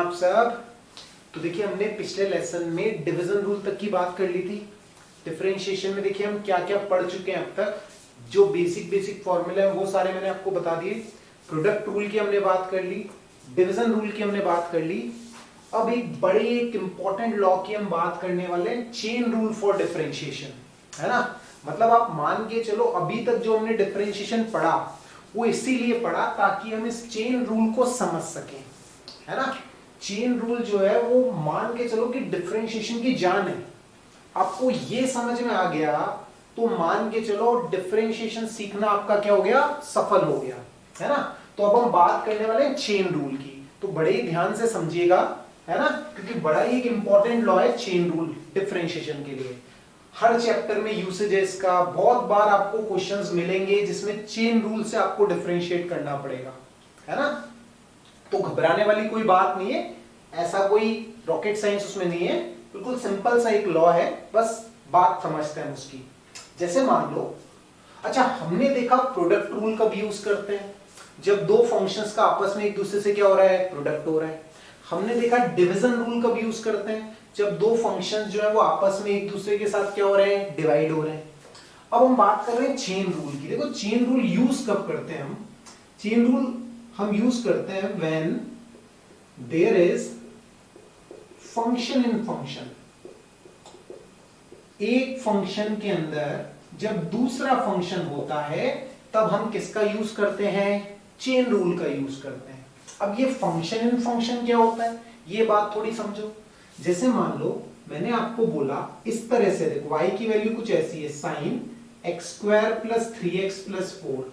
आप सब। तो देखिए हमने पिछले लेसन में डिवीजन रूल तक की बात कर ली थी। डिफरेंशिएशन में देखिए हम क्या क्या पढ़ चुके हैं अब तक। जो बेसिक फॉर्मूले हैं वो सारे मैंने आपको बता दिए। प्रोडक्ट रूल की हमने बात कर ली, डिवीजन रूल की हमने बात कर ली। अब एक इंपॉर्टेंट लॉ की हम बात करने वाले हैं, चेन रूल फॉर डिफरेंशिएशन, है ना। मतलब आप मान के चलो अभी तक जो हमने डिफरेंशिएशन पढ़ा वो इसीलिए पढ़ा ताकि हम इस चेन रूल को समझ सकें, है ना। चेन रूल जो है वो मान के चलो कि डिफरेंशिएशन की जान है। आपको ये समझ में आ गया तो मान के चलो डिफरेंशिएशन सीखना आपका क्या हो गया, सफल हो गया, है ना। तो अब हम बात करने वाले हैं चेन रूल की, तो बड़े ही ध्यान से समझिएगा, है ना, क्योंकि बड़ा ही एक इंपॉर्टेंट लॉ है चेन रूल डिफरेंशिएशन के लिए। हर चैप्टर में यूसेज है इसका, बहुत बार आपको क्वेश्चंस मिलेंगे जिसमें चेन रूल से आपको डिफरेंशिएट करना पड़ेगा, है ना। तो घबराने वाली कोई बात नहीं है, ऐसा कोई रॉकेट साइंस उसमें नहीं है, बिल्कुल सिंपल सा एक लॉ है, बस बात समझते हैं उसकी। जैसे मान लो, अच्छा हमने देखा प्रोडक्ट रूल कब यूज करते हैं, जब दो फंक्शंस का आपस में एक दूसरे से क्या हो रहा है, प्रोडक्ट हो रहा है। हमने देखा डिवीजन रूल कब यूज करते हैं, जब दो फंक्शंस जो है वो आपस में एक दूसरे के साथ क्या हो रहे हैं, डिवाइड हो रहे हैं। अब हम बात कर रहे हैं चेन रूल की। देखो चेन रूल यूज कब करते हैं हम, चेन रूल हम यूज करते हैं when there is function in function. एक फंक्शन के अंदर जब दूसरा फंक्शन होता है तब हम किसका यूज करते हैं, चेन रूल का यूज करते हैं। अब ये फंक्शन इन फंक्शन क्या होता है ये बात थोड़ी समझो। जैसे मान लो मैंने आपको बोला इस तरह से, देखो y की वैल्यू कुछ ऐसी है, sine x square plus 3x plus 4।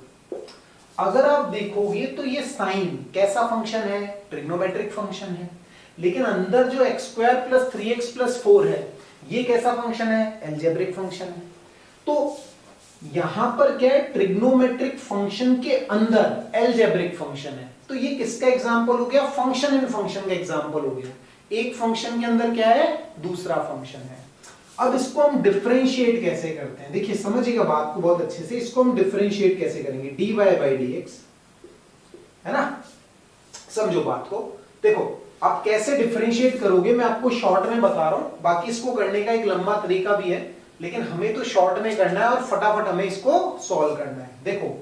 अगर आप देखोगे तो ये साइन कैसा फंक्शन है, ट्रिग्नोमेट्रिक फंक्शन है। लेकिन अंदर जो x square plus 3x plus 4 है ये कैसा फंक्शन है, एल्जेब्रिक फंक्शन है। तो यहां पर क्या है, ट्रिग्नोमेट्रिक फंक्शन के अंदर एल्जेब्रिक फंक्शन है। तो ये किसका एग्जांपल हो गया, फंक्शन इन फंक्शन का एग्जांपल हो गया। एक फंक्शन के अंदर क्या है, दूसरा फंक्शन है। अब इसको हम डिफरेंशिएट कैसे करते हैं, देखिए समझिएगा बात को बहुत अच्छे से। इसको हम डिफरेंशिएट कैसे करेंगे, dy बाई dx, है ना। समझो बात को। देखो आप कैसे डिफरेंशिएट करोगे मैं आपको शॉर्ट में बता रहा हूं, बाकी इसको करने का एक लंबा तरीका भी है, लेकिन हमें तो शॉर्ट में करना है और फटाफट हमें इसको सॉल्व करना है। देखो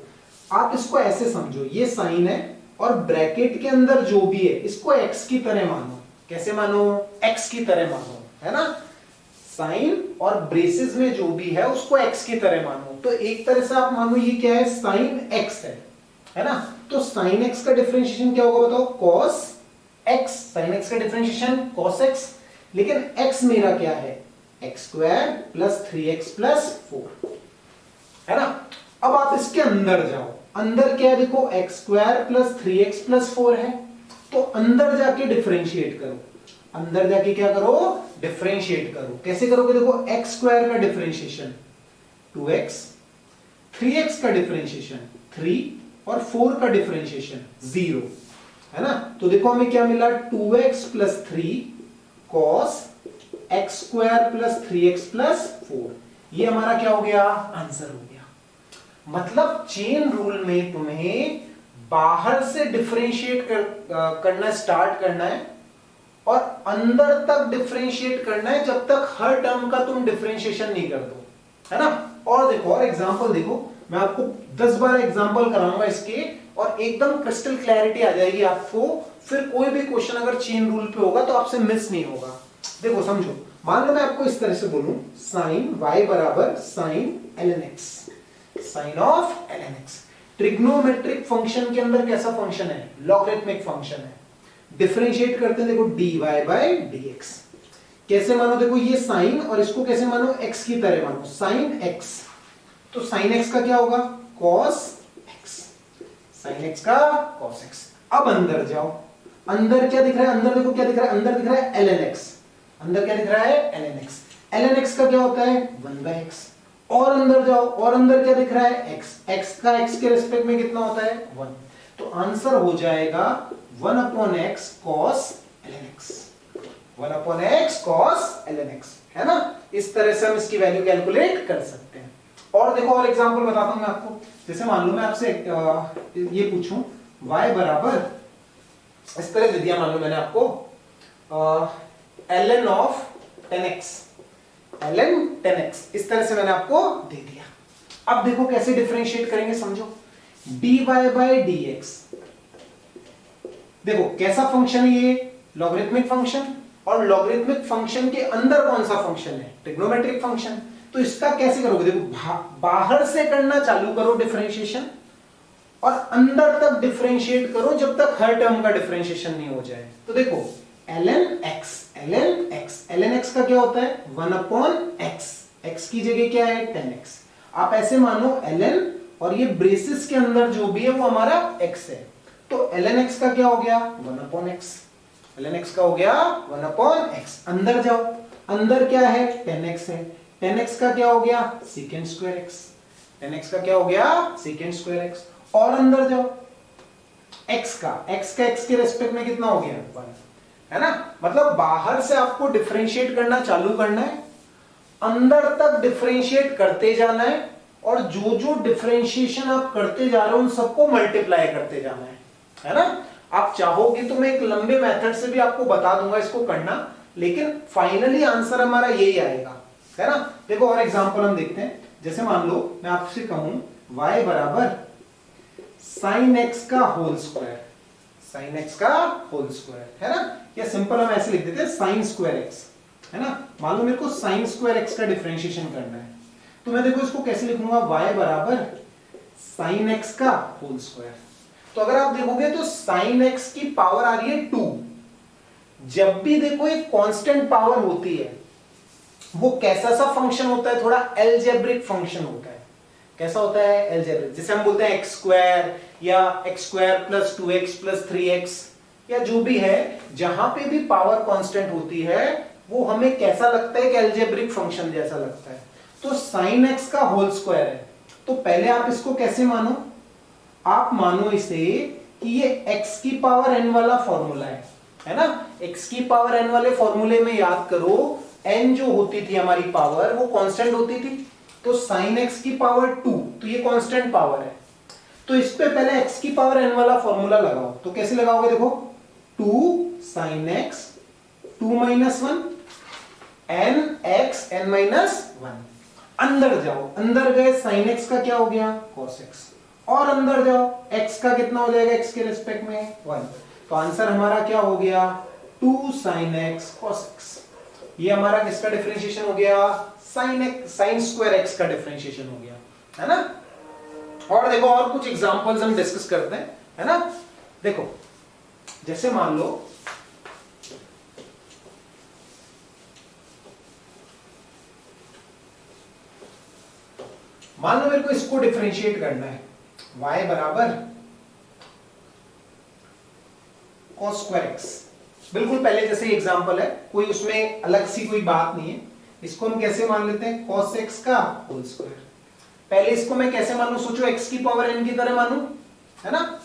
आप इसको ऐसे समझो, ये साइन है और ब्रैकेट के अंदर जो भी है इसको x की तरह मानो। कैसे मानो, x की तरह मानो, है ना। साइन और ब्रेसेस में जो भी है उसको x की तरह मानो। तो एक तरह से आप मानो ये क्या है, साइन x है ना। तो साइन x का डिफरेंशिएशन क्या होगा बताओ, cos x। साइन x का डिफरेंशिएशन cos x, लेकिन x मेरा क्या है, x square plus 3x plus 4, है ना। अब आप इसके अंदर जाओ, अंदर क्या है देखो, x square plus 3x plus 4 है। तो अंदर जाके डिफरेंशिएट करो, अंदर जाके क्या करो, डिफरेंशिएट करो। कैसे करोगे, देखो एक्स स्क्वायर का डिफरेंशिएशन 2x, 3x का डिफरेंशिएशन 3 और 4 का डिफरेंशिएशन 0, है ना। तो देखो हमें क्या मिला, 2x plus 3 cos x square plus 3x plus 4। ये हमारा क्या हो गया, आंसर हो गया। मतलब चेन रूल में तुम्हें बाहर से डिफरेंशिएट करना स्टार्ट करना है और अंदर तक डिफरेंशिएट करना है जब तक हर टर्म का तुम डिफरेंशिएशन नहीं कर दो, है ना। और देखो और एग्जांपल देखो, मैं आपको 10-12 एग्जांपल कराऊंगा इसके और एकदम क्रिस्टल क्लैरिटी आ जाएगी आपको। फिर कोई भी क्वेश्चन अगर चेन रूल पे होगा तो आपसे मिस नहीं होगा। देखो समझो, मान लो मैं आपको इस तरह से बोलूं, साइन y बराबर sine ln x, sine of ln x। Trigonometric function के अंदर कैसा फंक्शन है, लॉगरिथमिक फंक्शन है। डिफरेंशिएट करते हैं देखो dy बाई dx। कैसे मानो, देखो ये साइन और इसको कैसे मानो, x की तरह मानो, साइन x। तो साइन x का क्या होगा, cos x, साइन x का cos x। अब अंदर जाओ, अंदर क्या दिख रहा है, अंदर देखो क्या दिख रहा है, अंदर दिख रहा है ln x। अंदर क्या दिख रहा है, ln x। ln x का क्या होता है, 1/x। और अंदर जाओ, और अंदर क्या दिख रहा है, x। x का x के रिस्पेक्ट में कितना होता है, 1। तो आंसर हो जाएगा 1/x cos ln x, 1/x cos ln x, है ना। इस तरह से हम इसकी वैल्यू कैलकुलेट कर सकते हैं। और देखो और एग्जांपल बताता हूं मैं आपको। जैसे मान लो मैं आपसे ये पूछूं y बराबर, इस तरह दे दिया मान लो मैंने आपको ln of 10x, ln 10x, इस तरह से मैंने आपको दे दिया। अब देखो कैसे डिफरेंशिएट करेंगे, समझो। dy बाई dx, देखो कैसा फंक्शन है ये, लॉगरिथमिक फंक्शन, और लॉगरिथमिक फंक्शन के अंदर कौन सा फंक्शन है, ट्रिग्नोमेट्रिक फंक्शन। तो इसका कैसे करोगे, देखो बाहर से करना चालू करो डिफरेंशिएशन, और अंदर तक डिफरेंशिएट करो जब तक हर टर्म का डिफरेंशिएशन नहीं हो जाए। तो देखो ln x का क्या होता है 1 अपॉन x, x की जगह क्या है 10x। आप ऐसे मानो ln, और ये ब्रेसिस के अंदर जो भी है वो हमारा x है, तो ln x का क्या हो गया 1 अपॉन x, ln x का हो गया 1 अपॉन x। अंदर जाओ, अंदर क्या है 10x है, 10x का क्या हो गया सेकेंड स्क्वायर x, 10x का क्या हो गया सेकेंड स्क्वायर x। और अंदर जाओ, x का x के रेस्पेक्ट में कितना हो गया 1, है ना। मतलब बाहर से आपको डिफरेंशिएट करना चालू करना है, अंदर तक डिफरेंशिएट करते जाना है, और जो जो डिफरेंशिएशन आप करते जा रहे हो उन सबको मल्टीप्लाई करते जाना है ना। आप चाहोगे तो मैं एक लंबे मेथड से भी आपको बता दूंगा इसको करना, लेकिन फाइनली आंसर हमारा यही आएगा, है ना। देखो और एग्जांपल हम देखते हैं। जैसे मान लो मैं आपसे कहूं y बराबर sin x का होल स्क्वायर, sin x का होल स्क्वायर, है ना। या सिंपल हम ऐसे लिख देते हैं sin स्क्वायर x, है ना। मान लो मेरे को sin स्क्वायर x का डिफरेंशिएशन करना है, तो मैं देखो इसको कैसे लिखूंगा, y बराबर sin x का होल स्क्वायर। तो अगर आप देखोगे तो sin x की पावर आ रही है 2। जब भी देखो एक कांस्टेंट पावर होती है, वो कैसा सा फंक्शन होता है, थोड़ा एल्जेब्रिक फंक्शन होता है। कैसा होता है एल्जेब्रिक, जैसे हम बोलते हैं एक्स स्क्वायर या x square plus 2x plus 3x, या जो भी है, जहां पे भी पावर कांस्टेंट होती है वो हमें कैसा लगता है कि एल्जेब्रिक फंक्शन जैसा लगता है। तो sin x का होल स्क्वायर है, तो पहले आप इसको कैसे मानो, आप मानो इसे कि ये x की पावर n वाला फॉर्मूला है ना। x की पावर n वाले फॉर्मूले में याद करो, n जो होती थी हमारी पावर वो कांस्टेंट होती थी, तो sin x की पावर 2, तो ये कांस्टेंट पावर है। तो इस पे पहले x की पावर n वाला फॉर्मूला लगाओ, तो कैसे लगाओगे, देखो 2 sin x 2 minus 1 n x n minus 1। अंदर जाओ, अंदर गए sin x का क्या हो गया cos x, और अंदर जाओ x का कितना हो जाएगा x के रिस्पेक्ट में 1। तो आंसर हमारा क्या हो गया 2 sin x cos x। ये हमारा किसका डिफरेंशिएशन हो गया, sin स्क्वायर x का डिफरेंशिएशन हो गया, है ना। और देखो और कुछ एग्जांपल्स हम डिस्कस करते हैं, है ना। देखो जैसे मान लो मेरे को इसको डिफरेंशिएट करना है, y बराबर cos स्क्वायर x। बिल्कुल पहले जैसे एग्जांपल है, कोई उसमें अलग सी कोई बात नहीं है। इसको हम कैसे मान लेते हैं cos x का होल स्क्वायर। पहले इसको मैं कैसे मानूं, सोचो x की पावर n की तरह मानूं, है ना।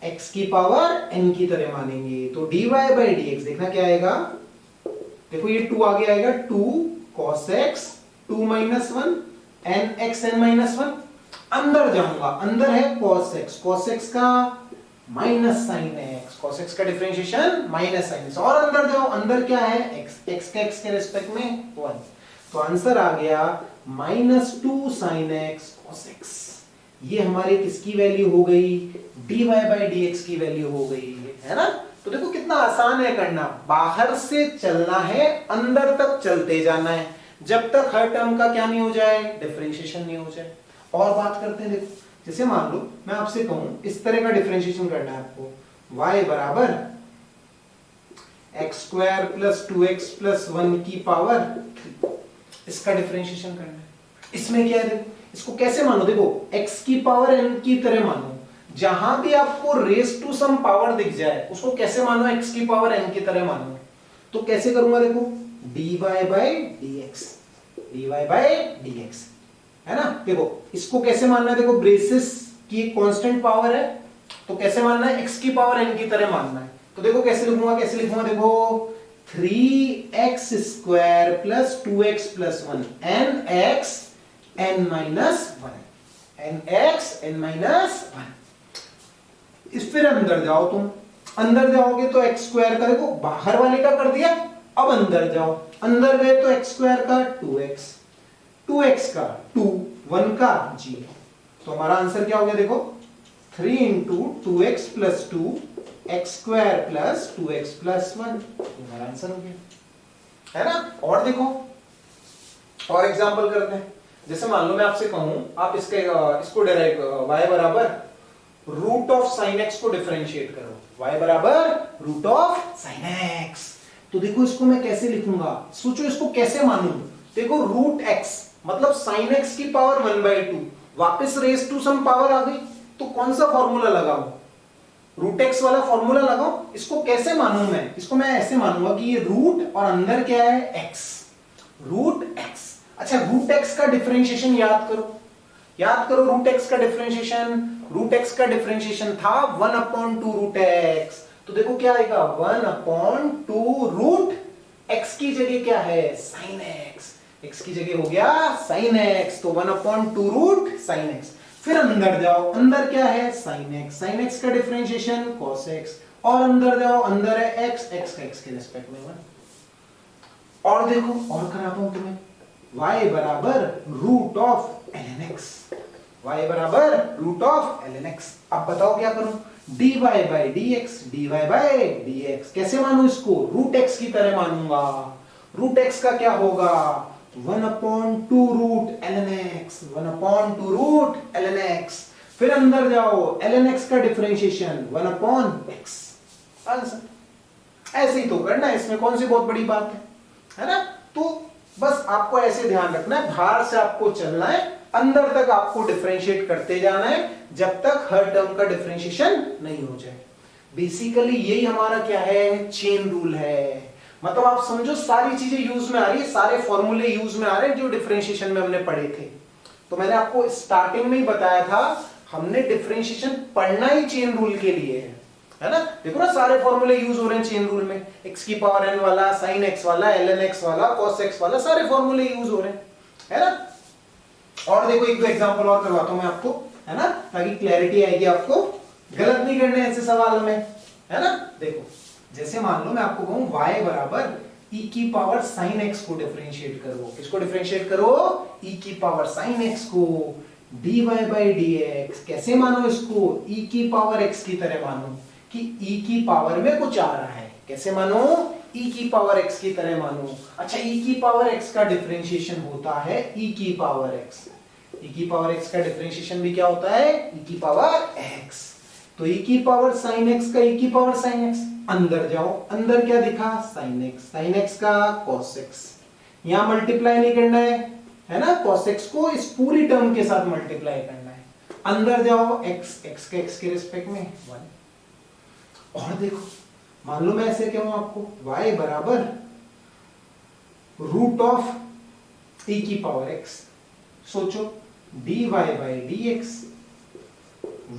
x की पावर n की तरह मानेंगे तो dy बाई dx देखना क्या आएगा, देखो ये 2 आगे आएगा, 2 cos x 2 minus 1 n x n minus 1। अंदर जाऊंगा, अंदर है cos x का minus sine x, cos x का डिफरेंशिएशन माइनस साइन x। और अंदर जाओ, अंदर क्या है x का x के रिस्पेक्ट में 1। तो आंसर आ गया -2 sin x cos x। ये हमारे किसकी वैल्यू हो गई, dy बाई dx की वैल्यू हो गई, है ना। तो देखो कितना आसान है करना, बाहर से चलना है, अंदर तक चलते जाना है, जब तक हर टर्म का क्या नहीं हो जाए, डिफरेंशिएशन नहीं हो जाए। और बात करते हैं, देखो जैसे मान लो मैं आपसे कहूं इस तरह का डिफरेंशिएशन करना है आपको, y बराबर x square plus 2x plus 1 की पावर 3, इसका डिफरेंशिएशन करना है। इसमें क्या है, देखो इसको कैसे मानो, देखो x की पावर n की तरह मानो, जहां भी आपको रेस टू सम पावर दिख जाए उसको कैसे मानो, x की पावर n की तरह मानो। तो कैसे करूंगा, देखो dy बाई dx, है ना। देखो इसको कैसे मानना है, देखो ब्रेसिस की एक कांस्टेंट पावर है, तो कैसे मानना है, x की पावर n की तरह मानना है। तो देखो कैसे लिखूंगा, देखो 3x square plus 2x plus 1 nx n minus 1, nx n minus 1। इस फिर अंदर जाओ तुम, अंदर जाओगे तो एक्स स्क्वायर का, देखो बाहर वाले का कर दिया, अब अंदर जाओ, अंदर गए तो एक्स स्क्वायर का 2x, 2x का 2, 1 का 0। तो हमारा आंसर क्या हो गया देखो, 3 into 2x plus 2 x square plus 2x plus 1, हमारा आंसर हो गया, है ना। और देखो और एग्जांपल करते हैं। जैसे मान लो मैं आपसे कहूं आप इसको डायरेक्ट y बराबर रूट ऑफ साइन एक्स को डिफरेंशिएट करो, y बराबर रूट ऑफ साइन एक्स। तो देखो इसको मैं कैसे लिखूंगा, सोचो इसको कैसे मानूं। देखो रूट एक्स मतलब साइन एक्स की पावर 1/2, वापस रेज टू सम पावर आ गई, तो कौन सा फॉर्मूला लगाऊं, रूट एक्स वाला फॉर्मूला लगाओ। इसको कैसे मानूं मैं, इसको मैं ऐसे मानूंगा कि ये रूट और अंदर क्या है एक्स, रूट एक्स। अच्छा रूट एक्स का डिफरेंशिएशन याद करो, याद करो रूट एक्स का डिफरेंशिएशन, रूट एक्स का डिफरेंशिएशन था 1/2 रूट एक्स। तो देखो क्या आएगा 1/2 रूट एक्स की जगह क्या है साइन एक्स, एक्स की जगह हो गया साइन एक्स, तो 1/2 रूट साइन एक्स। फिर अंदर जाओ, अंदर क्या है साइन एक्स, साइन एक्स का डिफरेंशिएशन cos x, और अंदर जाओ, अंदर है x, x का x के रिस्पेक्ट में 1। और देखो और कराता हूं तुम्हें, y बराबर root of ln x, y बराबर रूट ऑफ ln x। अब बताओ क्या करूं, dy by dx, dy by dx कैसे मानूं इसको, रूट x की तरह मानूंगा। रूट x का क्या होगा 1/2 root ln x, 1/2 root ln x। फिर अंदर जाओ, ln x का डिफरेंशिएशन 1/x, आंसर। ऐसे ही तो करना है, इसमें कौन सी बहुत बड़ी बात है ना। तो बस आपको ऐसे ध्यान रखना है, बाहर से आपको चलना है, अंदर तक आपको डिफरेंशिएट करते जाना है जब तक हर टर्म का डिफरेंशिएशन नहीं हो जाए। बेसिकली यही हमारा क्या है चेन रूल है। मतलब आप समझो सारी चीजें यूज में आ रही है, सारे फॉर्मूले यूज में आ रहे हैं जो डिफरेंशिएशन में हमने पढ़े थे। तो मैंने आपको स्टार्टिंग में ही बताया था, हमने डिफरेंशिएशन पढ़ना ही चेन रूल के लिए है ना। देखो ना सारे फॉर्मूले यूज हो रहे हैं चेन रूल में, x की पावर n वाला, sin x वाला, ln x वाला, cos x वाला, सारे फॉर्मूले यूज हो रहे हैं, है ना। और देखो एक दो एग्जांपल और करवाता हूं मैं आपको, है ना, ताकि क्लैरिटी आएगी आपको, गलत नहीं करने ऐसे सवाल में, है ना। देखो जैसे मान लो मैं आपको कहूं y बराबर e की पावर sin x को डिफरेंशिएट करो, किसको डिफरेंशिएट करो e की पावर sin x को, dy बाई dx कैसे मानो इसको, e की पावर x की तरह मानो कि e की पावर में कुछ आ रहा है, कैसे मानो e की पावर x की तरह मानो। अच्छा e की पावर x का डिफरेंशिएशन होता है e की पावर x, e की पावर x का डिफरेंशिएशन भी क्या होता है e की पावर x। तो e की पावर sin x का e की पावर sin x, अंदर जाओ, अंदर क्या दिखा sin x, sin x का cos x, यहां मल्टीप्लाई नहीं करना है ना, cos x को इस पूरी टर्म के साथ मल्टीप्लाई करना है। अंदर जाओ x, x के x के रिस्पेक्ट में 1। और देखो मान लो मैं ऐसे कहूं आपको y बराबर रूट ऑफ e की पावर x, सोचो dy by dx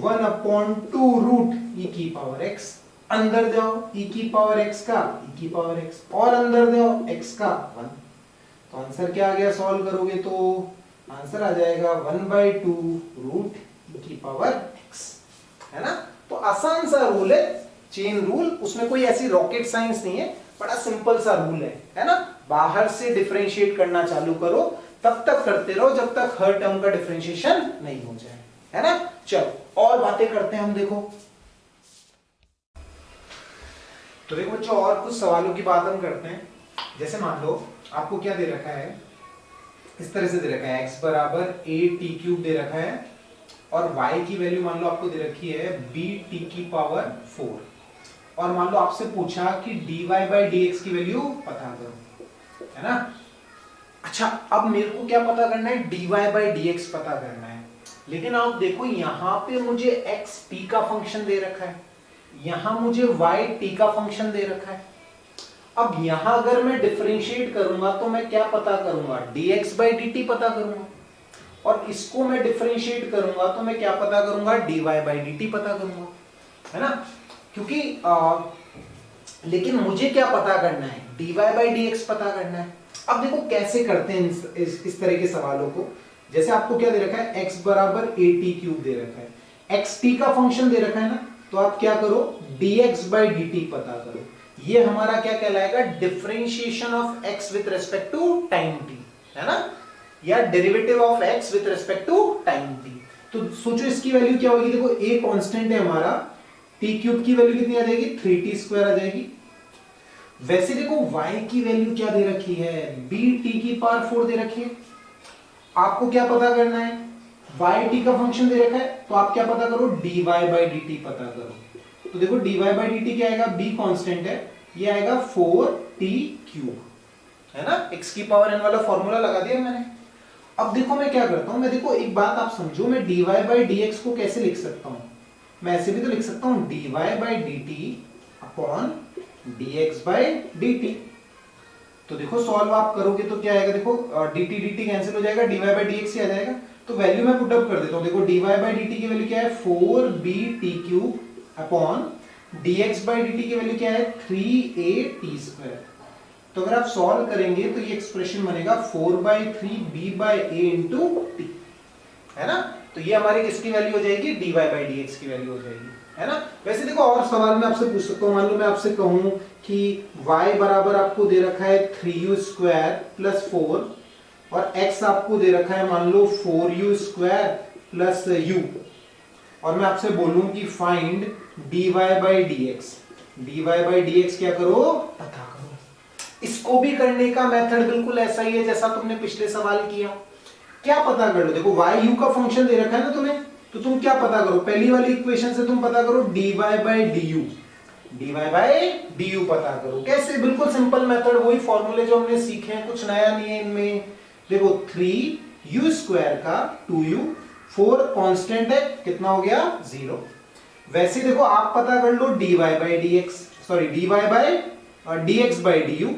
1/2 root e की पावर x, अंदर जाओ e की पावर x का e की पावर x, और अंदर जाओ x का 1। तो आंसर क्या आ गया, सॉल्व करोगे तो आंसर आ जाएगा 1/2 रूट e की पावर x, है ना। तो आसान सा रूल है चेन रूल, उसमें कोई ऐसी रॉकेट साइंस नहीं है, बड़ा सिंपल सा रूल है ना। बाहर से डिफरेंशिएट करना चालू करो, तब तक करते रहो जब तक हर टर्म का डिफरेंशिएशन नहीं हो जाए, है ना। चलो और बातें करते हैं हम। देखो तो देखो बच्चों और कुछ सवालों की बात हम करते हैं। जैसे मान लो आपको क्या दे रखा है, इस तरह से दे रखा है x बराबर a t³ दे रखा है, और y की वैल्यू मान लो आपको दे रखी है bt की पावर 4, और मान लो आपसे पूछा कि dy बाई dx की वैल्यू पता करो, है ना। अच्छा अब मेरे को क्या पता करना है, dy बाई dx पता करना है। लेकिन आप देखो यहां पे मुझे x t का फंक्शन दे रखा है, यहां मुझे y t का फंक्शन दे रखा है। अब यहां अगर मैं डिफरेंशिएट करूंगा तो मैं क्या पता करूंगा, dx बाई dt पता करूंगा, और इसको मैं डिफरेंशिएट करूंगा तो मैं क्या पता करूंगा, dy बाई dt पता करूंगा, है ना। क्योंकि लेकिन मुझे क्या पता करना है, dy बाई dx पता करना है। अब देखो कैसे करते हैं इस तरह के सवालों को। जैसे आपको क्या दे रखा है, x बराबर a t³ दे रखा है, x t का फंक्शन दे रखा है ना, तो आप क्या करो, dx by dt पता करो। ये हमारा क्या कहलाएगा, differentiation of x with respect to time t, है ना, या derivative of x with respect to time t। तो सोचो इसकी वैल्यू क्या होगी, देखो a कांस्टेंट है हमारा, t क्यूब की वैल्यू कितनी आ जाएगी, 3t स्क्वायर आ जाएगी। वैसे देखो y की वैल्यू क्या दे रखी है, bt की पावर 4 दे रखी है। आपको क्या पता करना है, y t का फंक्शन दे रखा है, तो आप क्या पता करो, dy by dt पता करो। तो देखो dy by dt क्या आएगा, b कांस्टेंट है, ये आएगा 4t क्यूब, है ना, x की पावर n वाला फॉर्मूला लगा दिया मैंने। अब देखो मैं क्या करता हूं, मैं देखो एक बात आप समझो, मैं dy by dx को कैसे लिख सकता हूं, मैं ऐसे भी तो लिख सकता हूं, dy by dt upon dx by dt। तो देखो सॉल्व आप करोगे तो क्या आएगा, देखो dt dt कैंसिल हो जाएगा, dy by dx ही आ जाएगा। तो वैल्यू मैं पुट अप कर देता हूं, देखो dy by dt की वैल्यू क्या है, 4bt cube upon dx by dt की वैल्यू क्या है, 3at स्क्वायर। तो अगर आप सॉल्व करेंगे तो ये एक्सप्रेशन बनेगा 4/3b/a इंटू t, है ना। तो ये हमारी किसकी वैल्यू हो जाएगी, dy by dx की वैल्यू हो जाएगी, है ना। वैसे देखो और सवाल मैं आपसे पूछ सकता हूं, मान लो मैं आपसे कहूं कि y बराबर आपको दे रखा है 3u स्क्वायर प्लस 4 और x आपको दे रखा है मान लो 4u स्क्वायर प्लस u, और मैं आपसे बोलूं कि find dy by dx, dy by dx क्या करो, पता करो। इसको भी करने का मेथड बिल्कुल ऐसा ही है जैसा तुमने पिछले सवाल किया। क्या पता कर लो, देखो y u का फंक्शन दे रखा है ना तुम्हें, तो तुम क्या पता करो, पहली वाली इक्वेशन से तुम पता करो dy by du, dy by du पता करो। कैसे, बिल्कुल सिंपल मेथड, वही फॉर्मूले जो हमने सीखे हैं, कुछ नया नहीं है इनमें। देखो 3u स्क्वायर का 2u, 4 कांस्टेंट है, कितना हो गया, 0। वैसे देखो आप पता कर लो dy by dx, sorry dy by dx by du,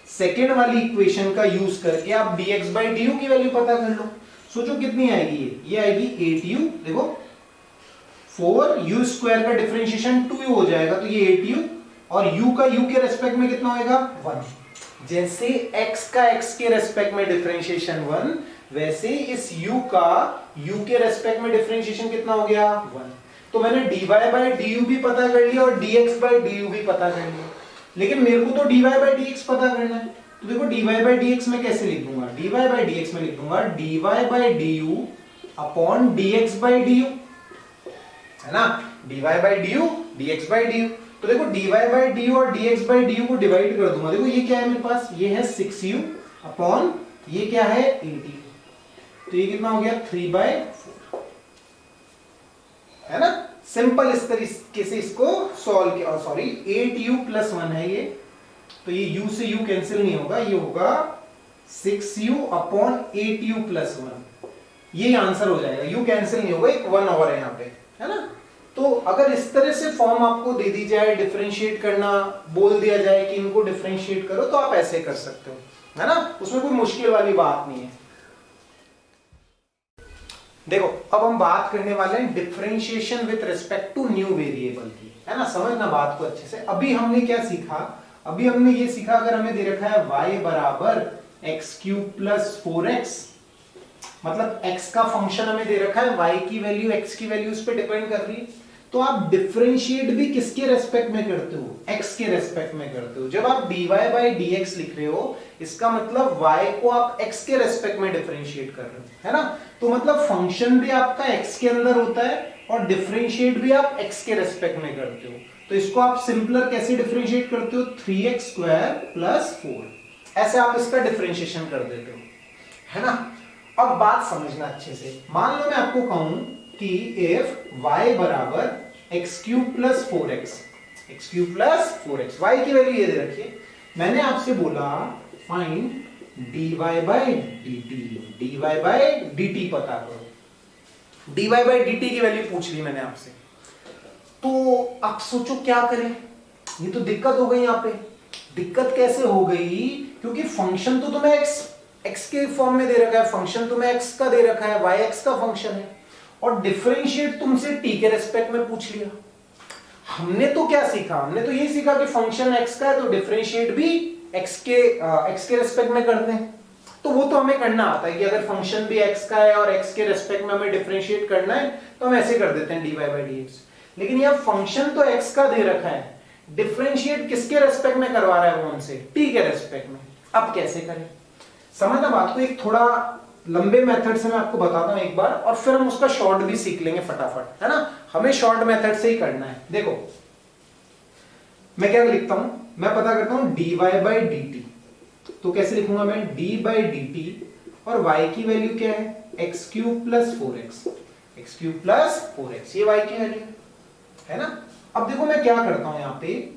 second वाली इक्वेशन का यूज करके आप dx by du की वैल्यू पता कर लो। सोचो कितनी आएगी, ये आएगी 8u, देखो 4u स्क्वायर का डिफरेंशिएशन 2u हो जाएगा, तो ये 8u, और u का u के रेस्पेक्ट में कितना होएगा, 1। जैसे x का x के रेस्पेक्ट में डिफरेंशिएशन 1, वैसे इस u का u के रेस्पेक्ट में डिफरेंशिएशन कितना हो गया, 1। तो मैंने dy by du भी पता कर लिया और dx by du भी पता कर लिया, लेकिन मेरे को तो dy by dx पता करना है। तो देखो dy by dx मैं कैसे लिख दूंगा, dy by dx में लिख दूंगा dy by du upon dx by du, है ना, dy by du dx by du। तो देखो dy by du और dx by du को डिवाइड कर दूंगा, देखो ये क्या है मेरे पास, ये है 6u अपॉन ये क्या है 8u, तो ये कितना हो गया 3/4, है ना। सिंपल इस तरीके से इसको सॉल्व किया, सॉरी 8u प्लस 1 है ये, तो ये u से u कैंसिल नहीं होगा, ये होगा 6u अपॉन 8u प्लस 1, ये आंसर हो जाएगा, u कैंसिल नहीं होगा, एक 1 और है यहाँ पे, है ना। तो अगर इस तरह से फॉर्म आपको दे दी जाए, डिफरेंशिएट करना बोल दिया जाए कि इनको डिफरेंशिएट करो, तो आप ऐसे कर सकते हो, है ना, उसमें कोई मुश्किल वाली बात नहीं है। देखो अब हम बात करने वाले हैं differentiation with respect to new variable की, है ना। समझना बात को अच्छे से। अभी हमने क्या सीखा, अभी हमने ये सीखा अगर हमें दे रखा है y बराबर एक्स क्यूब प्लस 4x, मतलब x का फंक्शन हमें दे रखा है, y की वैल्यू x की वैल्यू उस पर डिपेंड कर रही है, तो आप डिफरेंशिएट भी किसके रेस्पेक्ट में करते हो, x के रेस्पेक्ट में करते हो। जब आप dy by dx लिख रहे हो, इसका मतलब y को आप x के रेस्पेक्ट में डिफरेंशिएट कर रहे हो, है ना। तो मतलब फंक्शन भी आपका x के अंदर होता है और डिफरेंशिएट भी आप x के रेस्पेक्ट में करते हो। तो इसको आप सिंपलर कैसे डिफरेंशिएट करते हो, 3x स्क्वायर प्लस 4, ऐसे आप इसका डिफरेंशिएशन कर देते हो, है ना। अब बात समझना अच्छे से, मान लो मैं आपको कहूं कि इफ y बराबर x cube plus 4x, x cube plus 4x, y की वैल्यू ये दे रखी है, मैंने आपसे बोला find dy by dt, dy by dt पता करो, dy by dt की वैल्यू पूछ ली मैंने आपसे। तो आप सोचो क्या करें, ये तो दिक्कत हो गई यहाँ पे। दिक्कत कैसे हो गई, क्योंकि फंक्शन तो तुम्हें x के फॉर्म में दे रखा है, फंक्शन तुम्हें x का दे रखा है, y x का फंक्शन है, और डिफरेंशिएट तुमसे t के रेस्पेक्ट में पूछ लिया। हमने तो क्या सीखा, हमने तो ये सीखा कि फंक्शन x का है तो डिफरेंशिएट भी x के रेस्पेक्ट में करते हैं। तो वो तो हमें करना आता है कि अगर फंक्शन भी x का है और x के रेस्पेक्ट में हमें डिफरेंशिएट करना है तो हम ऐसे कर देते हैं dy by dx। लेकिन यह फंक्शन तो x का दे रखा है, डिफरेंशिएट किसके रेस्पेक्ट में करवा रहा है वो हमसे, t के रेस्पेक्ट में। अब कैसे करें, समझना बात को, एक थोड़ा लंबे मेथड से मैं आपको बताता हूं एक बार, और फिर हम उसका शॉर्ट भी सीख लेंगे फटाफट, है ना। हमें शॉर्ट मेथड से ही करना है। देखो मैं क्या लिखता हूं, मैं पता करता हूं dy बाई डी टी, तो कैसे लिखूंगा मैं, d बाई डी टी, और y की वैल्यू क्या है, x cube plus 4x, x cube plus 4x, ये y की वैल्यू है ना। अब देखो मैं क्या करता हूं, यहां पे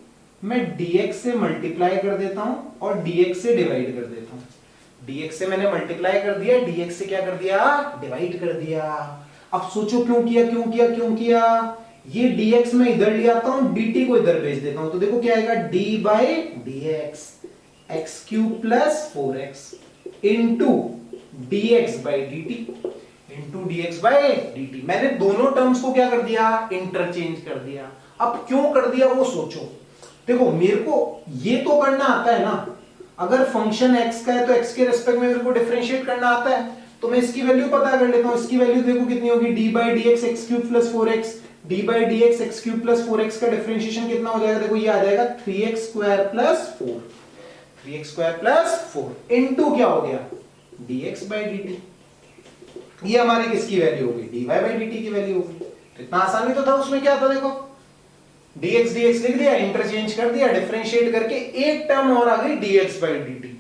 मैं dx से मल्टीप्लाई कर देता हूं और dx से डिवाइड कर देता हूं। dx से मैंने मल्टीप्लाई कर दिया, dx से क्या कर दिया, डिवाइड कर दिया। अब सोचो क्यों किया, क्यों किया, क्यों किया, ये dx मैं इधर ले आता हूं, dt को इधर भेज देता हूं, तो देखो क्या आएगा, d by D x, x cube plus 4x into dx by dt, into dx by dt। मैंने दोनों टर्म्स को क्या कर दिया, इंटरचेंज कर दिया। अब क्यों कर दिया वो सोचो। देखो मेरे को ये तो करना आता है ना, अगर फंक्शन x का है तो x के रेस्पेक्ट में मेरे को डिफरेंशिएट करना आता है, तो मैं इसकी वैल्यू पता कर लेता हूं। इसकी वैल्यू देखो कितनी होगी, d by D x x cube plus 4x, d by D x x cube plus 4x का डिफरेंशिएशन कितना हो जाएगा, देखो ये आ जाएगा 3x square plus 4, 3x square plus 4 into क्या हो गया, dx बाई dt। ये हमारी किसकी वैल्यू होगी, dy बाई dt की वैल्यू होगी। तो इतना आसानी तो था, उसमें क्या था, देखो dx dx लिख दिया, इंटरचेंज कर दिया, डिफरेंशिएट करके एक टर्म और आ गई dx बाई dt।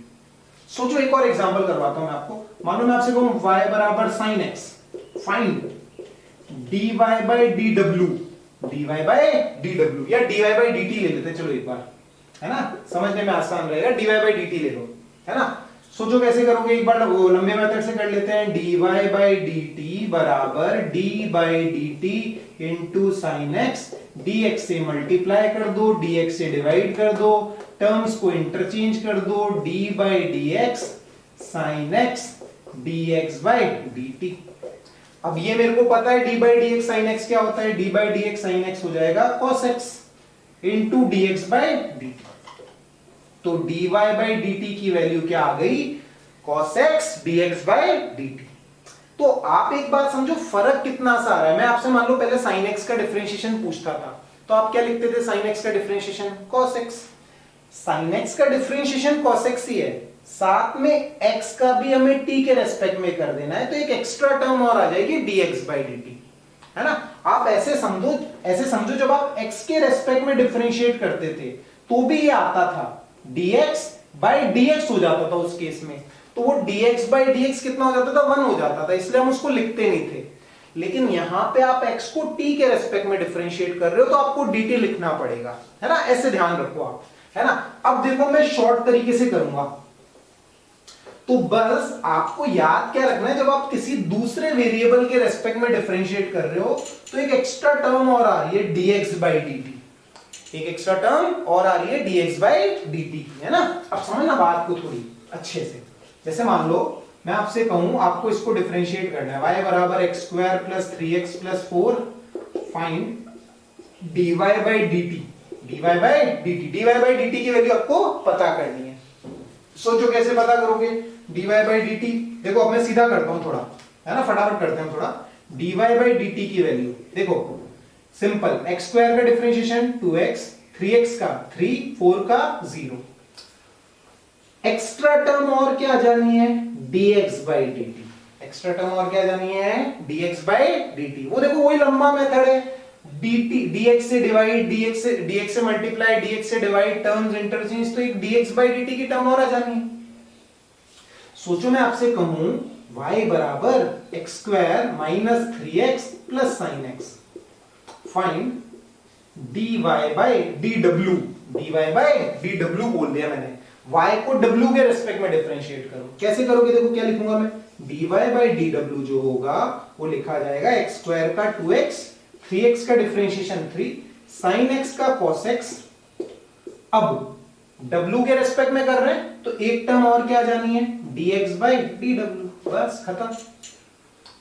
सोचो एक और एग्जांपल करवाता हूं मैं आपको। मानो मैं आपसे कहूं y बराबर sin x, find dy by dw, dy by dw, या dy बाई dt ले लेते, चलो एक बार, है ना, समझने में आसान रहेगा, dy बाई dt ले लो, है ना। सोचो कैसे करोगे, एक बार लंबे मेथड से कर लेते हैं। dy बाई dt बराबर d by dt into sine x, dx से मल्टीप्लाई कर दो, dx से डिवाइड कर दो, टर्म्स को इंटरचेंज कर दो, d by dx sine x dx by dt। अब ये मेरे को पता है d by dx sine x क्या होता है, d by dx sine x हो जाएगा cos x into dx by dt। तो dy बाई dt की वैल्यू क्या आ गई, cos x dx by dt। तो आप एक बात समझो, फर्क कितना सा आ रहा है। मैं आपसे मान लो पहले sin x का डिफरेंशिएशन पूछता था, तो आप क्या लिखते थे, sin x का differentiation cos x, sin x का डिफरेंशिएशन cos x ही है, साथ में x का भी हमें t के रेस्पेक्ट में कर देना है, तो एक एक्स्ट्रा टर्म और आ जाएगी dx बाई dt, है ना। आप ऐसे समझो जब आप x के रेस्पेक्ट में डिफरेंशिएट करते थे तो भी ये आता था, dx बाई dx हो जाता था उस केस में, तो वो dx बाई dx कितना हो जाता था, 1 हो जाता था, इसलिए हम उसको लिखते नहीं थे। लेकिन यहां पे आप x को t के रेस्पेक्ट में डिफरेंशिएट कर रहे हो, तो आपको dt लिखना पड़ेगा, है ना, ऐसे ध्यान रखो आप, है ना। अब देखो मैं शॉर्ट तरीके से करूंगा, तो बस आपको याद क्या रखना है, जब आप किसी दूसरे वेरिएबल के रेस्पेक्ट में डिफरेंशिएट कर रहे हो तो एक एक्स्ट्रा टर्म और आ रही है dx बाई dt, एक एक्स्ट्रा टर्म और आ रही है dx बाई dt, है ना। अब समझना बात को थोड़ी अच्छे से। जैसे मान लो मैं आपसे कहूं आपको इसको डिफरेंशिएट करना है, y बराबर x square plus 3x plus 4, find dy by dt, dy by dt, dy by dt की वैल्यू आपको पता करनी है। सोचो कैसे पता करोगे, dy बाई dt, देखो अब मैं सीधा करता हूं थोड़ा, है ना, फटाफट करते हैं थोड़ा। dy बाई dt की वैल्यू देखो सिंपल, एक्स स्क्वायर का डिफरेंशिएशन 2x, 3x का 3, 4 का 0, एक्स्ट्रा टर्म और क्या जानी है, dx by dt, extra term और क्या जानी है, dx बाई dt। वो देखो वही लंबा मेथड है, dt dx से डिवाइड, dx से मल्टीप्लाई, dx से डिवाइड, टर्म्स इंटरचेंज, तो एक dx बाई dt की टर्म और आ जानी है। सोचो मैं आपसे कहूं y बराबर x square minus 3x plus sine x, find dy by dw, dy by dw बोल दिया मैंने, y को w के रेस्पेक्ट में डिफरेंशिएट करो। कैसे करोगे, देखो क्या लिखूंगा मैं, dy बाई dw जो होगा वो लिखा जाएगा एक्स स्क्वायर का 2x, 3x का डिफरेंशिएशन 3, sin x का cos x। अब w के रेस्पेक्ट में कर रहे हैं तो एक टर्म और क्या जानी है, dx बाई dw, बस खत्म।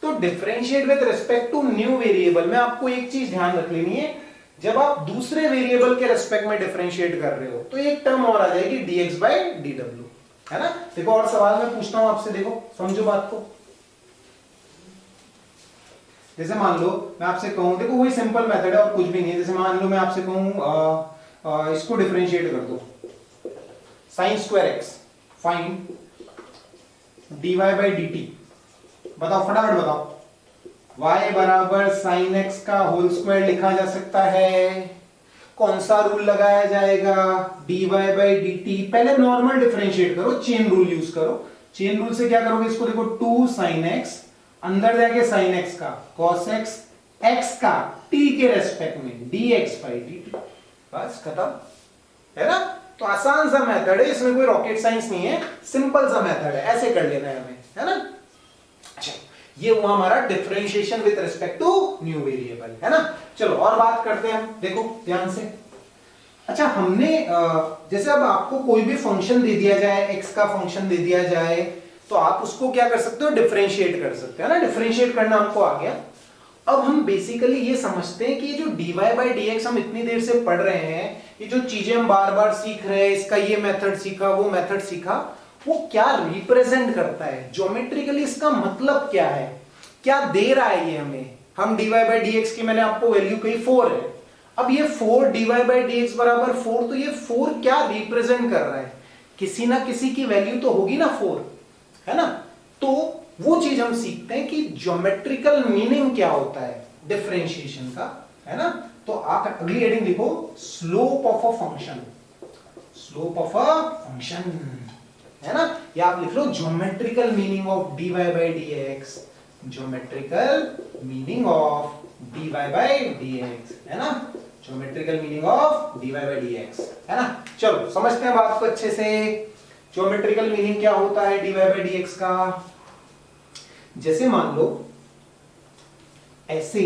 तो differentiate with respect to new variable में आपको एक चीज ध्यान रख लेनी है, जब आप दूसरे वेरिएबल के रेस्पेक्ट में डिफरेंशिएट कर रहे हो तो एक टर्म और आ जाएगी dx बाई dw, है ना। देखो और सवाल मैं पूछता हूं आपसे, देखो समझो बात को, जैसे मान लो मैं आपसे कहूं, देखो वही सिंपल मेथड है और कुछ भी नहीं है। जैसे मान लो मैं आपसे कहूं इसको डिफरेंशिएट कर दो, sine square x, find dy by D T. बताओ फटाफट बताओ, y बराबर साइन एक्स का होल स्क्वायर लिखा जा सकता है, कौन सा रूल लगाया जाएगा, dy बाई डी टी। पहले नॉर्मल डिफरेंशिएट करो, चेन रूल यूज करो। चेन रूल से क्या करोगे, इसको देखो 2 साइन एक्स, अंदर जाके साइन एक्स का cos एक्स, एक्स का t के रेस्पेक्ट में dx बाई डी टी, बस खत्म, है ना। तो आसान सा मेथड है, इसमें कोई रॉकेट साइंस नहीं है, सिंपल सा मेथड है, ऐसे कर लेना है हमें, है ना। अच्छा, ये हुआ हमारा differentiation with respect to new variable, है ना। चलो और बात करते हैं, देखो ध्यान से। अच्छा, हमने जैसे अब आपको कोई भी फंक्शन दे दिया जाए, x का फंक्शन दे दिया जाए, तो आप उसको क्या कर सकते हो, डिफरेंशिएट कर सकते हो, है ना। डिफरेंशिएट करना हमको आ गया। अब हम बेसिकली ये समझते हैं कि ये जो dy बाई dx हम इतनी देर से पढ़ रहे हैं, ये जो चीजें हम बार बार सीख रहे हैं, इसका ये मेथड सीखा, वो मेथड सीखा, वो क्या रिप्रेजेंट करता है, ज्योमेट्रिकली इसका मतलब क्या है, क्या दे रहा है ये हमें। हम dy बाई dx की मैंने आपको वैल्यू कही 4 है। अब ये 4 dy बाई dx बराबर 4, तो ये 4 क्या रिप्रेजेंट कर रहा है, किसी ना किसी की वैल्यू तो होगी ना 4, है ना। तो वो चीज हम सीखते हैं कि ज्योमेट्रिकल मीनिंग क्या होता है डिफरेंशिएशन का, है ना। तो आप अगली हेडिंग लिखो, slope of a function, slope of a function, है ना। या आप लिख लो geometrical meaning of dy by dx, geometrical meaning of dy by dx, है ना, geometrical meaning of dy by dx, है ना। चलो समझते हैं बात को अच्छे से। ज्योमेट्रिकल मीनिंग क्या होता है dy बाई dx का। जैसे मान लो ऐसे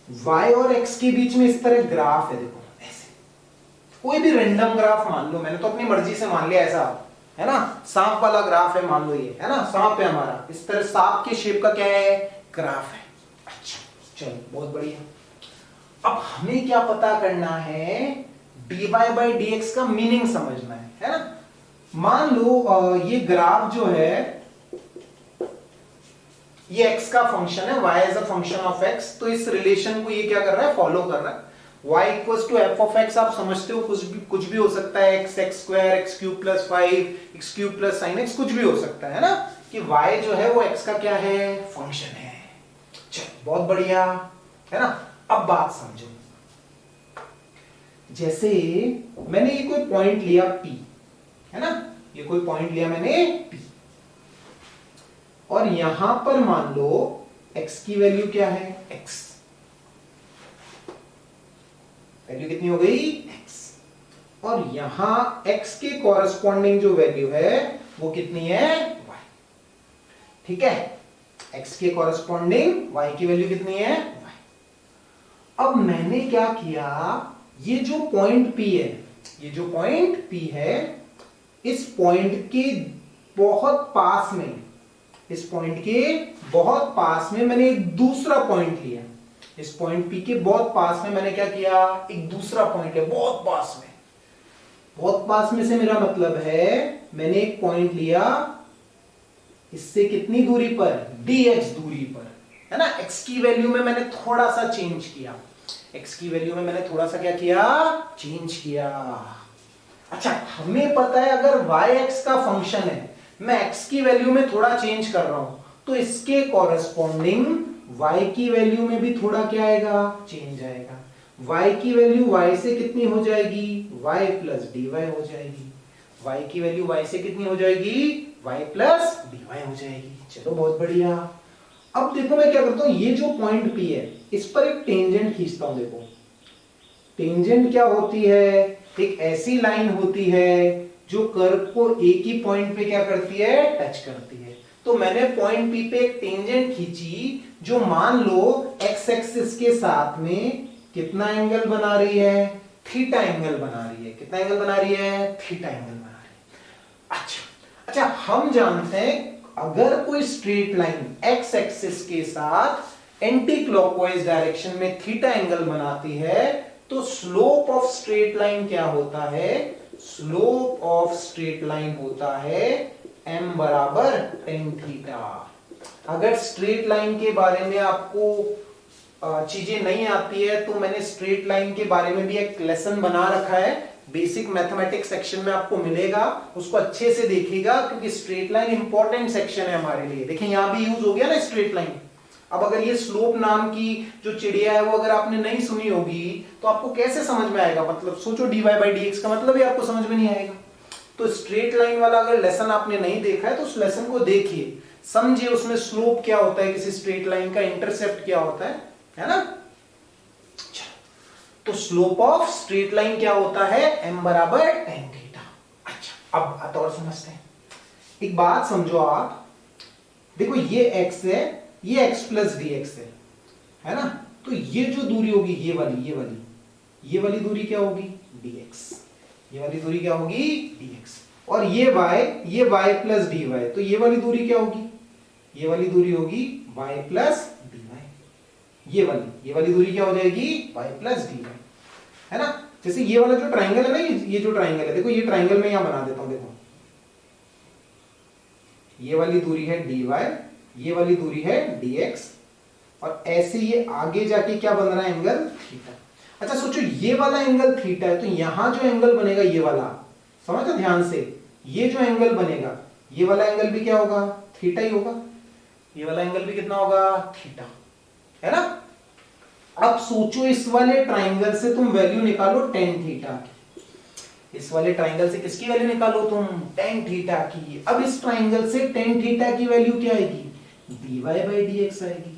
y और x के बीच में इस तरह ग्राफ है, देखो ऐसे कोई भी रैंडम ग्राफ मान लो, मैंने तो अपनी मर्जी से मान लिया ऐसा, है ना। सांप वाला ग्राफ है मान लो ये, है ना, सांप है हमारा, इस तरह सांप के शेप का क्या है, ग्राफ है। अच्छा चलो बहुत बढ़िया। अब हमें क्या पता करना है, dy बाई dx का मीनिंग समझना है ना। मान लो ये ग्राफ जो है ये x का फंक्शन है, y as a function of x, तो इस रिलेशन को ये क्या कर रहा है, फॉलो कर रहा है। y equals to f of x, आप समझते हो कुछ भी हो सकता है, x square, x cube plus 5, x cube plus sin x, कुछ भी हो सकता है ना, कि y जो है वो x का क्या है, फंक्शन है। चलो बहुत बढ़िया, है ना। अब बात समझो, जैसे मैंने ये कोई पॉइंट लिया P, है ना, ये कोई पॉइंट लिया मैंने P, और यहां पर मान लो x की वैल्यू क्या है, x, वैल्यू कितनी हो गई, x, और यहां x के कॉरस्पॉन्डिंग जो वैल्यू है वो कितनी है, y, ठीक है। x के कॉरस्पॉन्डिंग y की वैल्यू कितनी है, y। अब मैंने क्या किया, ये जो पॉइंट P है, ये जो पॉइंट P है, इस पॉइंट के बहुत पास में, इस पॉइंट के बहुत पास में मैंने एक दूसरा पॉइंट लिया। इस पॉइंट P के बहुत पास में मैंने क्या किया, एक दूसरा पॉइंट है बहुत पास में। बहुत पास में से मेरा मतलब है मैंने एक पॉइंट लिया इससे कितनी दूरी पर, dx दूरी पर, है ना। x की वैल्यू में मैंने थोड़ा सा चेंज किया, x की वैल्यू में मैंने थोड़ा सा क्या किया, चेंज किया। अच्छा हमें पता है अगर yx का फंक्शन है, मैं x की वैल्यू में थोड़ा चेंज कर रहा हूं, तो इसके कॉरस्पॉन्डिंग y की वैल्यू में भी थोड़ा क्या आएगा, चेंज आएगा। y की वैल्यू y से कितनी हो जाएगी, y प्लस dy हो जाएगी। y की वैल्यू y से कितनी हो जाएगी, y प्लस dy हो जाएगी। चलो बहुत बढ़िया। अब देखो मैं क्या करता हूं, ये जो पॉइंट P है इस पर एक टेंजेंट खींचता हूं। देखो टेंजेंट क्या होती है, एक ऐसी लाइन होती है जो कर्व को एक ही पॉइंट पे क्या करती है, टच करती है। तो मैंने पॉइंट P पे एक टेंजेंट खींची जो मान लो x एक्सिस के साथ में कितना एंगल बना रही है, थीटा एंगल बना रही है। कितना एंगल बना रही है, थीटा एंगल बना रही है। अच्छा हम जानते हैं अगर कोई स्ट्रेट लाइन x एक्सिस के साथ एंटी क्लॉकवाइज डायरेक्शन में थीटा एंगल बनाती है, तो स्लोप ऑफ स्ट्रेट लाइन क्या होता है, स्लोप ऑफ स्ट्रेट लाइन होता है m बराबर tan थीटा। अगर स्ट्रेट लाइन के बारे में आपको चीजें नहीं आती है तो मैंने स्ट्रेट लाइन के बारे में भी एक लेसन बना रखा है, बेसिक मैथमेटिक्स सेक्शन में आपको मिलेगा, उसको अच्छे से देखिएगा क्योंकि स्ट्रेट लाइन इंपॉर्टेंट सेक्शन है हमारे लिए। देखिए यहां भी यूज हो गया ना स्ट्रेट लाइन। अब अगर ये स्लोप नाम की जो चिड़िया है वो अगर आपने नहीं सुनी होगी तो आपको कैसे समझ में आएगा, मतलब सोचो dy बाई dx का मतलब ही आपको समझ में नहीं आएगा। तो स्ट्रेट लाइन वाला अगर लेसन आपने नहीं देखा है तो उस लेसन को देखिए, समझिए उसमें स्लोप क्या होता है किसी स्ट्रेट लाइन का, इंटरसेप्ट क्या होता है ना। तो स्लोप ऑफ स्ट्रेट लाइन क्या होता है, m बराबर tan थीटा। अच्छा अब बात और समझते हैं। एक बात समझो आप, देखो ये x है, ये x प्लस dx है ना। तो ये जो दूरी होगी ये वाली दूरी क्या होगी dx, ये वाली दूरी क्या होगी dx। और ये y प्लस dy, तो ये वाली दूरी क्या होगी, ये वाली दूरी होगी y प्लस dy। ये वाली दूरी क्या हो जाएगी y प्लस dy, है ना। जैसे ये वाला जो ट्राइंगल है ना, ये जो ट्राइंगल है, देखो ये ट्राइंगल में यहां बना देता हूं, देखो ये वाली दूरी है dy, ये वाली दूरी है dx, और ऐसे ये आगे जाके क्या बन रहा है, एंगल थीटा। अच्छा सोचो ये वाला एंगल थीटा है, तो यहां जो एंगल बनेगा ये वाला, समझो ध्यान से, ये जो एंगल बनेगा ये वाला एंगल भी क्या होगा, थीटा ही होगा। ये वाला एंगल भी कितना होगा, थीटा, है ना। अब सोचो इस वाले ट्राइंगल से तुम वैल्यू निकालो tan थीटा की, इस वाले ट्राइंगल से किसकी वैल्यू निकालो तुम, tan थीटा की। अब इस ट्राइंगल से tan थीटा की वैल्यू क्या आएगी, dy बाई dx आएगी।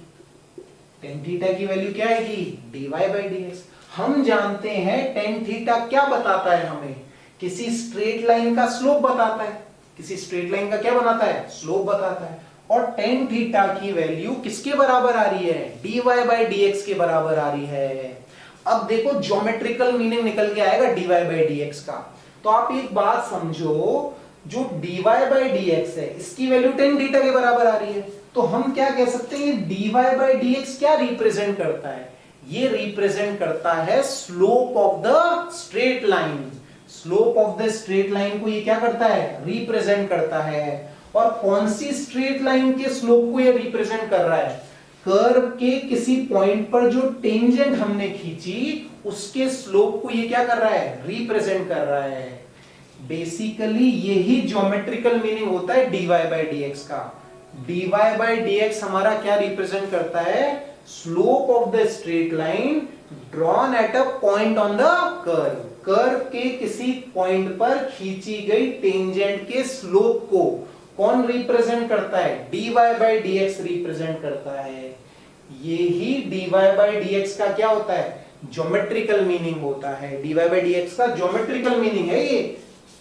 tan थीटा की वैल्यू क्या आएगी, dy बाई dx। हम जानते हैं tan थीटा क्या बताता है हमें, किसी स्ट्रेट लाइन का स्लोप बताता है, किसी स्ट्रेट लाइन का क्या बनाता है, स्लोप बताता है। और tan थीटा की वैल्यू किसके बराबर आ रही है, dy बाई dx के बराबर आ रही है। अब देखो ज्योमेट्रिकल मीनिंग निकल के आएगा dy बाई dx का। तो आप एक बात समझो, जो dy बाई dx है इसकी वैल्यू tan थीटा के बराबर आ रही है, तो हम क्या कह सकते हैं, dy बाई dx क्या रिप्रेजेंट करता है, ये रिप्रेजेंट करता है slope of the straight line. Slope of the straight line को ये क्या करता है, रिप्रेजेंट करता है। और कौन सी स्ट्रेट लाइन के स्लोप को ये रिप्रेजेंट कर रहा है, कर्व के किसी पॉइंट पर जो टेंजेंट हमने खींची उसके स्लोप को ये क्या कर रहा है, रिप्रेजेंट कर रहा है। बेसिकली यही ज्योमेट्रिकल मीनिंग होता है dy बाई dx का। dy बाई dx हमारा क्या रिप्रेजेंट करता है, slope of the straight line drawn at a point on the curve. Curve के किसी पॉइंट पर खींची गई टेंजेंट के स्लोप को कौन रिप्रेजेंट करता है, dy बाई dx रिप्रेजेंट करता है। यही dy बाई dx का क्या होता है, ज्योमेट्रिकल मीनिंग होता है। dy बाई dx का ज्योमेट्रिकल मीनिंग है ये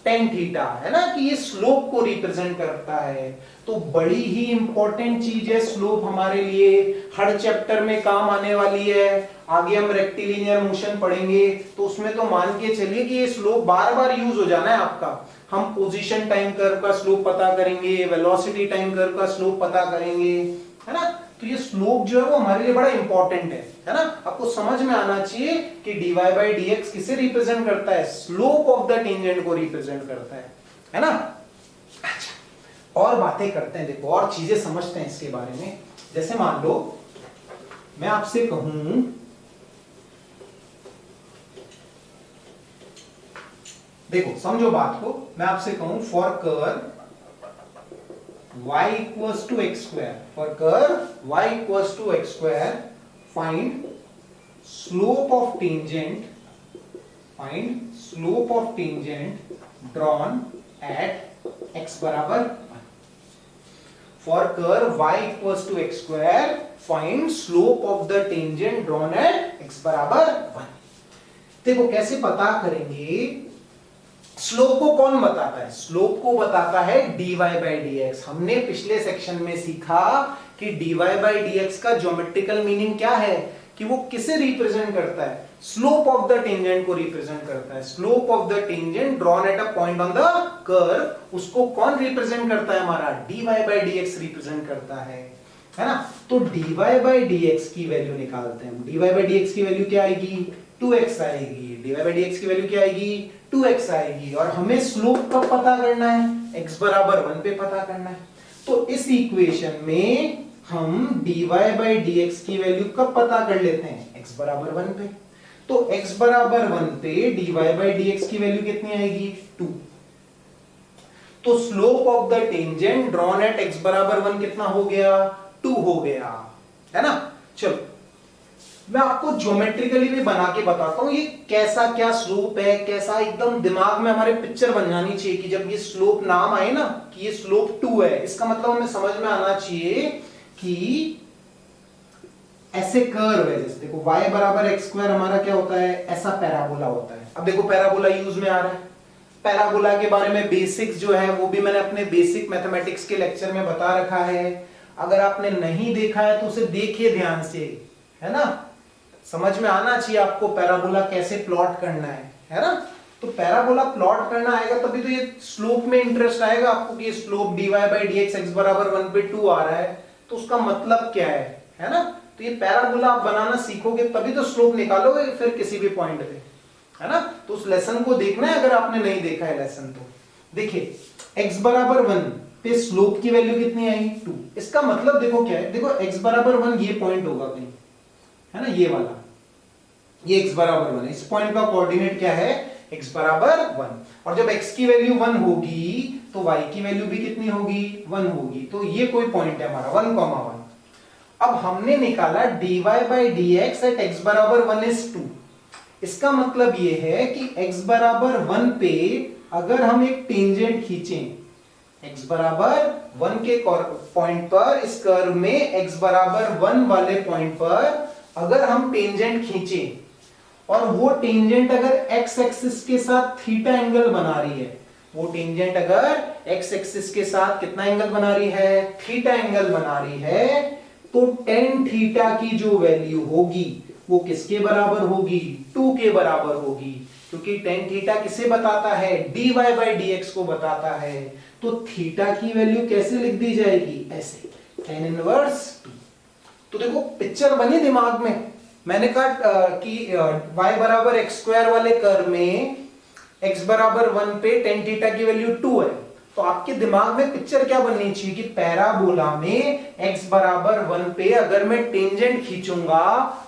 tan थीटा, है ना, कि ये स्लोप को रिप्रेजेंट करता है। तो बड़ी ही इंपॉर्टेंट चीज है स्लोप हमारे लिए, हर चैप्टर में काम आने वाली है। आगे हम रेक्टिलिनियर मोशन पढ़ेंगे तो उसमें तो मान के चलिए कि ये स्लोप बार बार यूज हो जाना है आपका। हम पोजीशन टाइम कर्व का स्लोप पता करेंगे, वेलोसिटी टाइम कर्व का स्लोप पता करेंगे, है ना। तो ये स्लोप जो है वो हमारे लिए बड़ा इंपॉर्टेंट है ना। आपको समझ में आना चाहिए कि dy बाई dx किसे रिप्रेजेंट करता है, स्लोप ऑफ द टेंजेंट को रिप्रेजेंट करता है ना। अच्छा और बातें करते हैं, देखो और चीजें समझते हैं इसके बारे में। जैसे मान लो मैं आपसे कहूं, देखो समझो बात को, मैं आपसे कहूं for curve y equals to x square, for curve y equals to x square, find slope of tangent, find slope of tangent drawn at x बराबर 1. For curve y equals to x square, find slope of the tangent drawn at x बराबर 1. देखो कैसे पता करेंगे, slope को कौन बताता है, स्लोप को बताता है dy बाई dx। हमने पिछले सेक्शन में सीखा कि dy बाई dx का ज्योमेट्रिकल मीनिंग क्या है, कि वो किसे रिप्रेजेंट करता है, स्लोप ऑफ द टेंजेंट को रिप्रेजेंट करता है। Slope of the tangent drawn at a point on the curve, उसको कौन रिप्रेजेंट करता है, हमारा dy बाई dx रिप्रेजेंट करता है ना। तो dy बाई dx की वैल्यू निकालते हैं। dy बाई dx की वैल्यू क्या आएगी, 2x आएगी। dy बाई dx की वैल्यू क्या आएगी, 2x आएगी। और हमें स्लोप कब पता करना है, x बराबर 1 पे पता करना है। तो इस इक्वेशन में हम dy बाई dx की वैल्यू कब पता कर लेते हैं? x बराबर 1 पे। तो x बराबर 1 पे dy बाई dx की वैल्यू कितनी आएगी? 2। तो slope of the tangent drawn at x बराबर 1 कितना हो गया? 2 हो गया, है ना। चलो मैं आपको ज्योमेट्रिकली भी बना के बताता हूं ये कैसा क्या स्लोप है, कैसा एकदम दिमाग में हमारे पिक्चर बन जानी चाहिए कि जब ये स्लोप नाम आए ना कि ये स्लोप 2 है, इसका मतलब हमें समझ में आना चाहिए कि ऐसे कर्व है। जैसे देखो y बराबर एक्स स्क्वायर हमारा क्या होता है? ऐसा पैराबोला होता है। अब देखो पैराबोला यूज में आ रहा है। पैराबोला के बारे में बेसिक्स जो है वो भी मैंने अपने बेसिक मैथमेटिक्स के लेक्चर में बता रखा है। अगर आपने नहीं देखा है तो उसे देखिए ध्यान से, है ना। समझ में आना चाहिए आपको पैराबोला कैसे प्लॉट करना है ना। तो पैराबोला प्लॉट करना आएगा तभी तो ये स्लोप में इंटरेस्ट आएगा आपको कि slope dy by dx x बराबर 1 पे 2 आ रहा है, तो उसका मतलब क्या है ना। तो ये पैराबोला आप बनाना सीखोगे तभी तो स्लोप निकालोगे फिर किसी भी पॉइंट पे, है ना। तो उस लेसन को देखना है अगर आपने नहीं देखा है लेसन तो। देखिए x बराबर 1 पे स्लोप की वैल्यू कितनी आई? 2। इसका मतलब देखो क्या है, देखो x बराबर 1 ये पॉइंट होगा कहीं, है ना, ये वाला, ये x बराबर 1 है। इस पॉइंट का कोऑर्डिनेट क्या है? x बराबर 1। और जब x की वैल्यू 1 होगी तो y की वैल्यू भी कितनी होगी? 1 होगी। तो ये कोई पॉइंट है हमारा 1,1। अब हमने निकाला dy by dx at x बराबर 1 इज 2। इसका मतलब ये है कि x बराबर 1 पे अगर हम एक टेंजेंट खींचें x बराबर 1 के पॉइंट पर, इस कर्व में x बराबर 1 वाले पॉइंट पर अगर हम टेंजेंट खींचें और वो टेंजेंट अगर x एक्सिस के साथ थीटा एंगल बना रही है, वो टेंजेंट अगर x एक्सिस के साथ कितना एंगल बना रही है? थीटा एंगल बना रही है, तो tan थीटा की जो वैल्यू होगी वो किसके बराबर होगी? 2 के बराबर होगी, क्योंकि tan थीटा किसे बताता है? dy बाई dx को बताता है। तो थीटा की वैल्यू कैसे लिख दी जाएगी? ऐसे, tan इनवर्स 2। तो देखो पिक्चर बनी दिमाग में। मैंने कहा कि y बराबर एक्स स्क्वायर वाले कर्व में x बराबर 1 पे tan थीटा की वैल्यू 2 है, तो आपके दिमाग में पिक्चर क्या बननी चाहिए कि पैराबोला में x बराबर 1 पे अगर मैं टेंजेंट खींचूंगा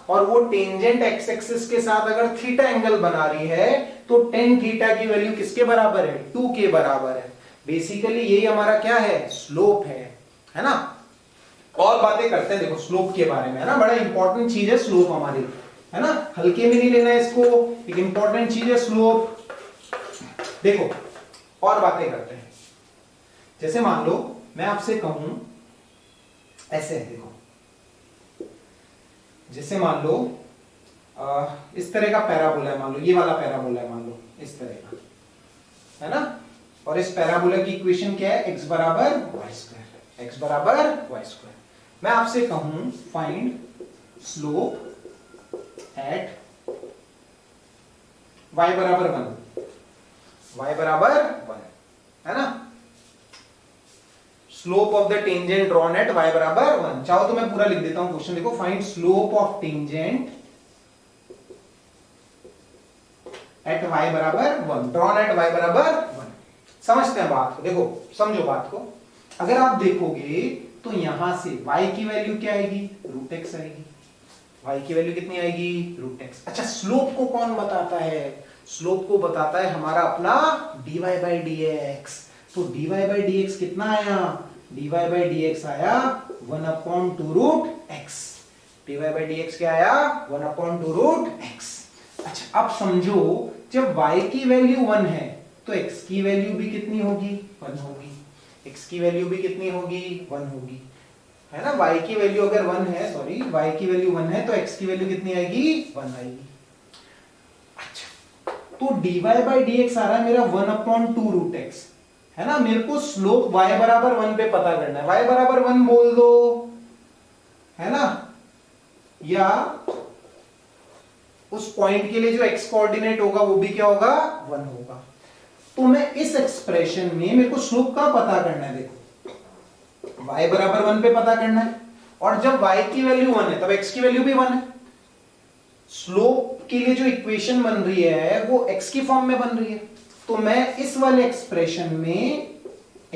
और वो टेंजेंट x एक्सिस के साथ अगर थीटा एंगल बना रही है, तो tan थीटा की वैल्यू किसके बराबर है? 2 के बराबर है। बेसिकली यही हमारा क्या है? स्लोप है ना। और बातें करते हैं देखो स्लोप के बारे में, है ना। बड़ा इंपॉर्टेंट चीज है स्लोप हमारी, है ना, हल्के में नहीं लेना है इसको, एक इंपॉर्टेंट चीज है स्लोप। देखो और बातें करते हैं। जैसे मान लो मैं आपसे कहूं ऐसे है, देखो जैसे मान लो इस तरह का पैराबोला है, मान लो ये वाला पैराबोला है, मान लो इस तरह का, है ना। और इस पैराबोला की इक्वेशन क्या है? x बराबर वाई स्क्वायर, x बराबर वाई स्क्वायर। मैं आपसे कहूं फाइंड स्लोप एट y बराबर 1, y बराबर 1, है ना। Slope of the tangent drawn at y बराबर 1। चाहो तो मैं पूरा लिख देता हूं क्वेश्चन, देखो find slope of tangent at y बराबर 1, ड्रॉन एट y बराबर 1। समझते हैं बात को, देखो समझो बात को। अगर आप देखोगे तो यहां से y की वैल्यू क्या आएगी? रूट एक्स आएगी। y की वैल्यू कितनी आएगी? Root x. अच्छा स्लोप को कौन बताता है? स्लोप को बताता है हमारा अपना dy बाई dx। तो dy बाई dx कितना आया? dy बाई dx आया 1/2 रूट x। dy बाई dx क्या आया? 1/2 रूट x। अच्छा अब समझो जब y की वैल्यू 1 है तो x की वैल्यू भी कितनी होगी? 1 होगी। x की वैल्यू भी कितनी होगी? 1 होगी, है ना। y की वैल्यू अगर 1 है, सॉरी y की वैल्यू 1 है तो x की वैल्यू कितनी आएगी? 1 आएगी। अच्छा तो dy बाई dx आ रहा है मेरा 1/2 रूट x, है ना। मेरे को स्लोप y बराबर 1 पे पता करना है, y बराबर 1 बोल दो, है ना, या उस पॉइंट के लिए जो x कोऑर्डिनेट होगा वो भी क्या होगा? 1 होगा। तो मैं इस एक्सप्रेशन में मेरे को स्लोप का पता करना है, देखो y बराबर 1 पे पता करना है, और जब y की वैल्यू 1 है तब x की वैल्यू भी 1 है। स्लोप के लिए जो इक्वेशन बन रही है वो x की फॉर्म में बन रही है, तो मैं इस वाले एक्सप्रेशन में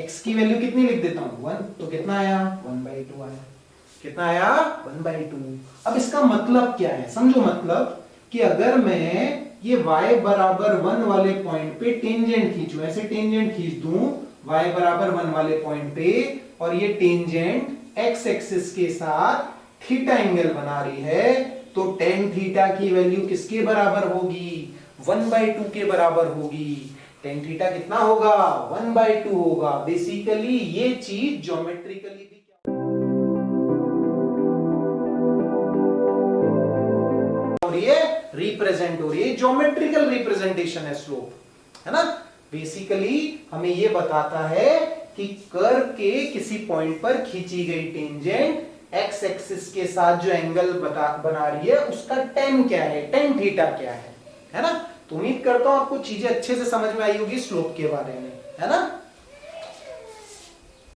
x की वैल्यू कितनी लिख देता हूं? 1। तो कितना आया? 1/2 आया। कितना आया 1/2। अब इसका मतलब क्या है, समझो मतलब कि अगर मैं ये y बराबर 1 वाले पॉइंट पे टेंजेंट खींचूं, ऐसे टेंजेंट खींच दूं y बराबर 1 वाले पॉइंट पे, और ये टेंजेंट x एक्सिस के साथ थीटा एंगल बना रही है, तो tan थीटा की वैल्यू किसके बराबर होगी, 1/2 के बराबर होगी। tan थीटा कितना होगा 1/2 होगा। बेसिकली ये चीज ज्योमेट्रिकली भी हो रही है, रिप्रेजेंट हो रही है, ज्योमेट्रिकल रिप्रेजेंटेशन है स्लोप, है ना। बेसिकली हमें ये बताता है कि कर्व के किसी पॉइंट पर खींची गई टेंजेंट एक्स एक्सिस के साथ जो एंगल बना रही है उसका tan क्या है, tan थीटा क्या है ना। तो उम्मीद करता हूं आपको चीजें अच्छे से समझ में आई होगी स्लोप के बारे में, है ना।